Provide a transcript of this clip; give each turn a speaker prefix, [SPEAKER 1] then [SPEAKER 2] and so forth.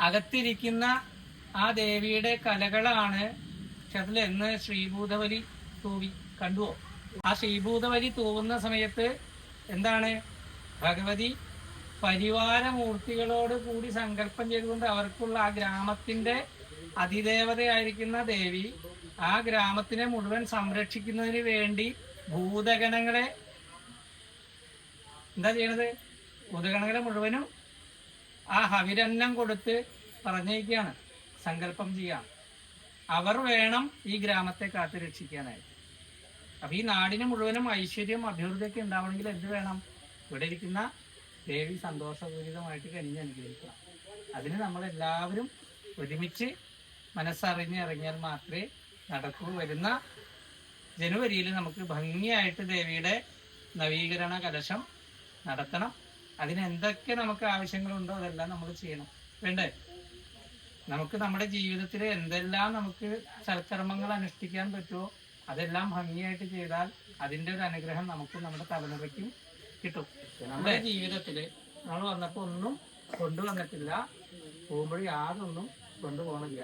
[SPEAKER 1] അകത്തിരിക്കുന്ന ആ ദേവിയുടെ കലകളാണ്. പക്ഷെ അതിലെന്ന് ശ്രീഭൂതബലി തൂവി കണ്ടുവോ? ആ ശ്രീഭൂതബലി തൂവുന്ന സമയത്ത് എന്താണ് ഭഗവതി പരിവാരമൂർത്തികളോട് കൂടി സങ്കല്പം ചെയ്തുകൊണ്ട് അവർക്കുള്ള ആ ഗ്രാമത്തിന്റെ അതിദേവതയായിരിക്കുന്ന ദേവി ആ ഗ്രാമത്തിനെ മുഴുവൻ സംരക്ഷിക്കുന്നതിന് വേണ്ടി ഭൂതഗണങ്ങളെ എന്താ ചെയ്യണത്? ഭൂതഗണങ്ങളെ മുഴുവനും ആ ഹവിരന്നം കൊടുത്ത് പറഞ്ഞേക്കാണ്, സങ്കല്പം ചെയ്യാണ്. അവർ വേണം ഈ ഗ്രാമത്തെ കാത്തു രക്ഷിക്കാനായിട്ട്. അപ്പൊ ഈ നാടിന് മുഴുവനും ഐശ്വര്യം അഭിവൃദ്ധിയൊക്കെ ഉണ്ടാവണമെങ്കിൽ എന്ത് വേണം? ഇവിടെ ഇരിക്കുന്ന ദേവി സന്തോഷപൂരിതമായിട്ട് കനിഞ്ഞ് അനുഗ്രഹിക്കണം. അതിന് നമ്മളെല്ലാവരും ഒരുമിച്ച് മനസ്സറിഞ്ഞ് ഇറങ്ങിയാൽ മാത്രമേ നടക്കൂ. വരുന്ന ജനുവരിയിൽ നമുക്ക് ഭംഗിയായിട്ട് ദേവിയുടെ നവീകരണ കലശം നടത്തണം. അതിന് എന്തൊക്കെ നമുക്ക് ആവശ്യങ്ങളുണ്ടോ അതെല്ലാം നമ്മൾ ചെയ്യണം. വേണ്ടേ? നമുക്ക് നമ്മുടെ ജീവിതത്തിൽ എന്തെല്ലാം നമുക്ക് സൽക്കർമ്മങ്ങൾ അനുഷ്ഠിക്കാൻ പറ്റുമോ അതെല്ലാം ഭംഗിയായിട്ട് ചെയ്താൽ അതിൻ്റെ ഒരു അനുഗ്രഹം നമുക്ക് നമ്മുടെ തലമുറയ്ക്കും കിട്ടും. നമ്മുടെ ജീവിതത്തിൽ നമ്മൾ വന്നപ്പോൾ ഒന്നും കൊണ്ടുവന്നിട്ടില്ല, പോകുമ്പോൾ യാതൊന്നും കൊണ്ടുപോകണില്ല.